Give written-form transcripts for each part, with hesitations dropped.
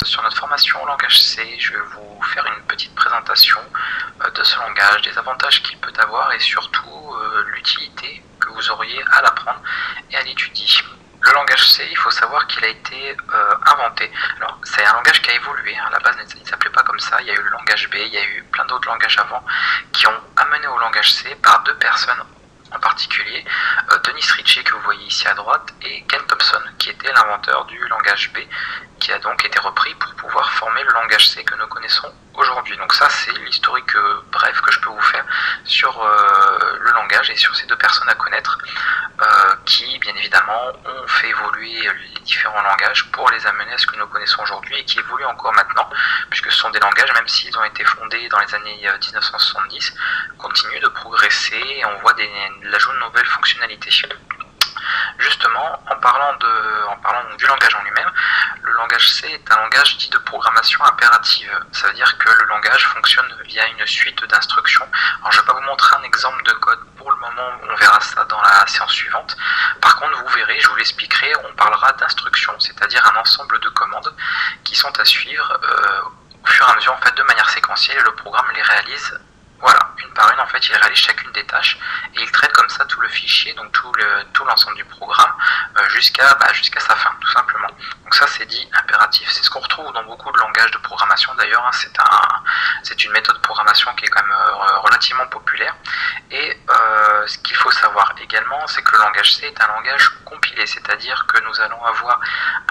Sur notre formation au langage C, je vais vous faire une petite présentation de ce langage, des avantages qu'il peut avoir et surtout l'utilité que vous auriez à l'apprendre et à l'étudier. Le langage C, il faut savoir qu'il a été inventé. Alors, c'est un langage qui a évolué. À la base, il ne s'appelait pas comme ça. Il y a eu le langage B, il y a eu plein d'autres langages avant qui ont amené au langage C par deux personnes en particulier, Dennis Ritchie que vous voyez ici à droite et Ken Thompson qui était l'inventeur du langage B qui a donc été repris pour pouvoir former le langage C que nous connaissons aujourd'hui. Donc ça c'est l'historique bref que je peux vous faire sur le langage et sur ces deux personnes à connaître qui bien évidemment ont fait évoluer les différents langages pour les amener à ce que nous connaissons aujourd'hui et qui évoluent encore maintenant puisque ce sont des langages, même s'ils ont été fondés dans les années 1970, continuent de progresser et on voit l'ajout de nouvelles fonctionnalités. Justement, en parlant du langage en lui-même, le langage C est un langage dit de programmation impérative. Ça veut dire que le langage fonctionne via une suite d'instructions. Alors je ne vais pas vous montrer un exemple de code pour le moment, on verra ça dans la séance suivante. Par contre, vous verrez, je vous l'expliquerai, on parlera d'instructions, c'est-à-dire un ensemble de commandes qui sont à suivre au fur et à mesure, en fait, de manière séquentielle, et le programme les réalise. Voilà, une par une, en fait, il réalise chacune des tâches et il traite comme ça tout le fichier, donc tout l'ensemble du programme jusqu'à sa fin, tout simplement. Donc ça, c'est dit impératif. C'est ce qu'on retrouve dans beaucoup de langages de programmation d'ailleurs. C'est une méthode de programmation qui est quand même relativement populaire. Et ce qu'il faut savoir également, c'est que le langage C est un langage compilé, c'est-à-dire que nous allons avoir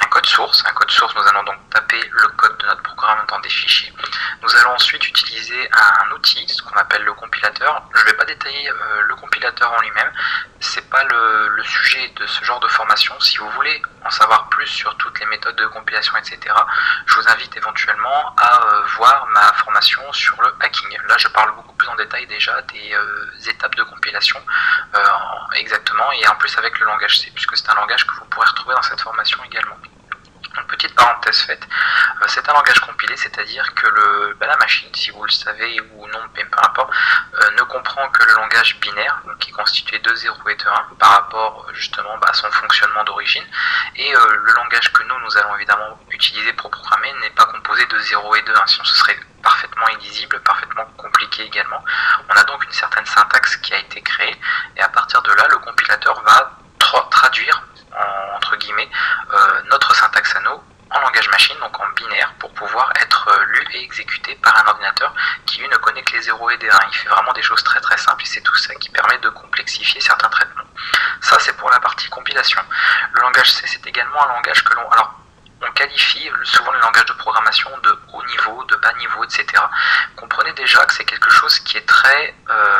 un code source. Un code source, nous allons donc taper le code de notre programme dans des fichiers. Nous allons ensuite utiliser un outil, ce qu'on appelle le compilateur. Je ne vais pas détailler le compilateur en lui-même, c'est pas le sujet de ce genre de formation. Si vous voulez en savoir plus sur toutes les méthodes de compilation, etc., je vous invite éventuellement à voir ma formation sur le hacking. Là, je parle beaucoup plus en détail déjà des étapes de compilation, exactement, et en plus avec le langage C, puisque c'est un langage que vous pourrez retrouver dans cette formation également. Une petite parenthèse faite, c'est un langage compilé, c'est-à-dire que la machine, si vous le savez ou non, peu importe, ne comprend que le langage binaire, donc qui est constitué de 0 et de 1 par rapport justement à son fonctionnement d'origine, et le langage que nous allons évidemment utiliser pour programmer n'est pas composé de 0 et de 1, sinon ce serait parfaitement illisible, parfaitement compliqué également. On a donc une certaine syntaxe qui a été créée, et à partir de là, le compilateur va traduire entre guillemets notre syntaxe à nous en langage machine, donc en binaire, pour pouvoir être lu et exécuté par un ordinateur qui lui ne connaît que les 0 et des 1. Il fait vraiment des choses très très simples et c'est tout ça qui permet de complexifier certains traitements. Ça c'est pour la partie compilation. Le langage C c'est également un langage que on qualifie souvent le langage de programmation de haut niveau, de bas niveau, etc. Comprenez déjà que c'est quelque chose qui est très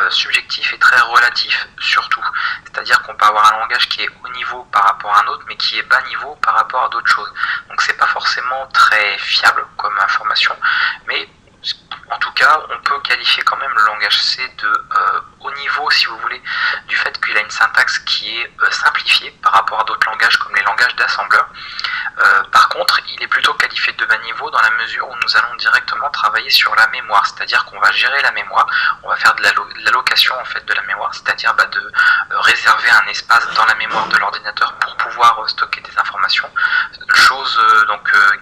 subjectif et très relatif, surtout. C'est-à-dire qu'on peut avoir un langage qui est haut niveau par rapport à un autre, mais qui est bas niveau par rapport à d'autres choses. Donc c'est pas forcément très fiable comme information, mais en tout cas, on peut qualifier quand même le langage C de haut niveau, si vous voulez, du fait qu'il a une syntaxe qui est simplifiée par rapport à d'autres langages comme les langages d'assembleur. Par contre, il est plutôt qualifié de bas niveau dans la mesure où nous allons directement travailler sur la mémoire, c'est-à-dire qu'on va gérer la mémoire, on va faire de l'allocation en fait de la mémoire, c'est-à-dire de réserver un espace dans la mémoire de l'ordinateur pour pouvoir stocker des informations, chose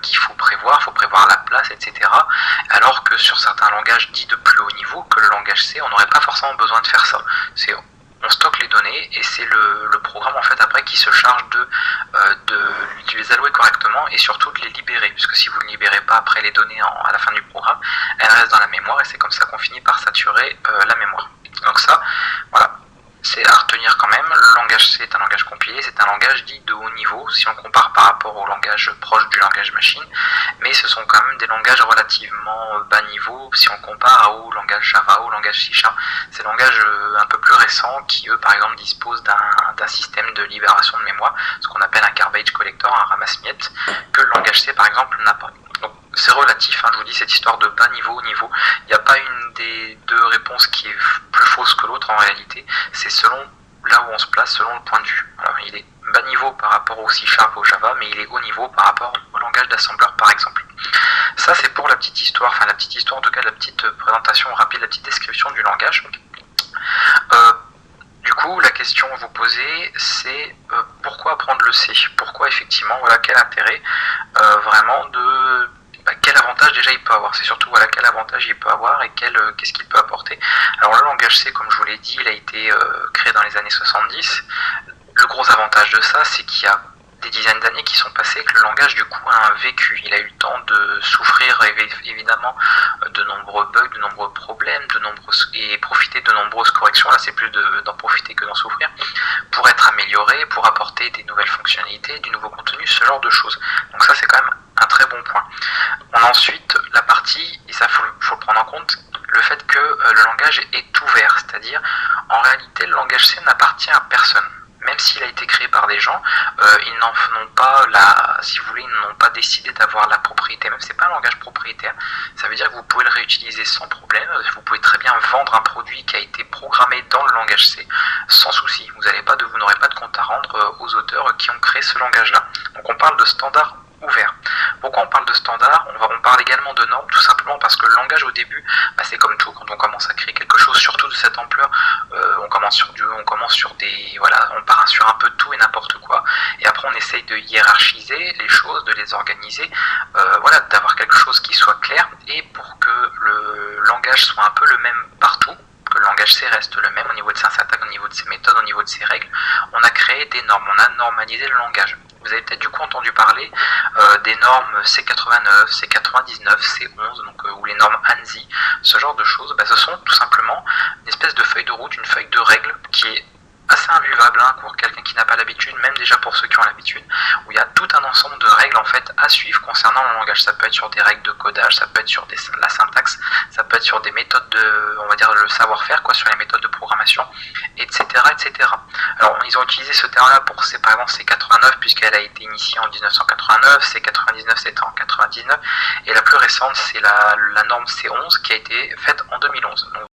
qu'il faut prévoir la place, etc. Alors que sur certains langages dits de plus haut niveau, que le langage C, on n'aurait pas forcément besoin de faire ça. On stocke les données et c'est le programme en fait après qui se charge de les allouer correctement et surtout de les libérer, puisque si vous ne libérez pas après les données à la fin du programme, elles restent dans la mémoire et c'est comme ça qu'on finit par saturer la mémoire. Donc ça, voilà, c'est à retenir quand même. Le langage C est un langage compilé, c'est un langage dit de haut niveau si on compare par rapport au langage proche du langage machine, mais ce sont quand même des langages relativement bas niveau si on compare au langage Java, au langage C#. Ces langages un peu plus récents qui eux par exemple disposent d'un système de libération de mémoire, ce qu'on appelle un garbage collector, un ramasse-miettes, que le langage C par exemple n'a pas. Donc c'est relatif, je vous dis, cette histoire de bas niveau, haut niveau, il n'y a pas une des deux réponses qui est plus fausse que l'autre en réalité, c'est selon là où on se place, selon le point de vue. Alors il est bas niveau par rapport au C#, au Java, mais il est haut niveau par rapport au langage d'assembleur par exemple. Ça c'est pour la petite histoire, en tout cas la petite présentation rapide, la petite description du langage. Du coup, la question à vous poser, c'est pourquoi apprendre le C? Pourquoi effectivement, quel intérêt vraiment peut avoir. C'est surtout voilà, quel avantage il peut avoir et qu'est-ce qu'il peut apporter. Alors le langage C, comme je vous l'ai dit, il a été créé dans les années 70. Le gros avantage de ça, c'est qu'il y a des dizaines d'années qui sont passées, que le langage du coup a un vécu. Il a eu le temps de souffrir évidemment de nombreux bugs, de nombreux problèmes, et profiter de nombreuses corrections. Là c'est plus d'en profiter que d'en souffrir, pour être amélioré, pour apporter des nouvelles fonctionnalités, du nouveau contenu, ce genre de choses. Donc ça c'est quand même un très bon point. On a ensuite la partie, et ça faut le prendre en compte, le fait que le langage est ouvert, c'est-à-dire en réalité le langage C n'appartient à personne. Même s'il a été créé par des gens, ils n'en ont pas si vous voulez, ils n'ont pas décidé d'avoir la propriété. Même c'est pas un langage propriétaire. Ça veut dire que vous pouvez le réutiliser sans problème. Vous pouvez très bien vendre un produit qui a été programmé dans le langage C sans souci. Vous n'aurez pas de compte à rendre aux auteurs qui ont créé ce langage-là. Donc on parle de standard ouvert. Pourquoi on parle de standard? On parle également de normes, tout simplement parce que le langage au début, c'est comme tout, quand on commence à créer quelque chose, surtout de cette ampleur, on commence on part sur un peu tout et n'importe quoi, et après on essaye de hiérarchiser les choses, de les organiser, d'avoir quelque chose qui soit clair, et pour que le langage soit un peu le même partout, que le langage C reste le même au niveau de sa syntaxe, au niveau de ses méthodes, au niveau de ses règles, on a créé des normes, on a normalisé le langage. Vous avez peut-être du coup entendu parler des normes C89, C99, C11, ou les normes ANSI, ce genre de choses. Ce sont tout simplement une espèce de feuille de route, une feuille de règles qui est assez invivable pour quelqu'un qui n'a pas l'habitude, même déjà pour ceux qui ont l'habitude, où il y a tout un ensemble de règles en fait à suivre concernant le langage. Ça peut être sur des règles de codage, ça peut être sur la syntaxe, ça peut être sur des méthodes le savoir-faire, sur les méthodes de programmation, etc., etc. Alors ils ont utilisé ce terme-là pour par exemple C89 puisqu'elle a été initiée en 1989, C99 c'était en 99, et la plus récente c'est la norme C11 qui a été faite en 2011. Donc,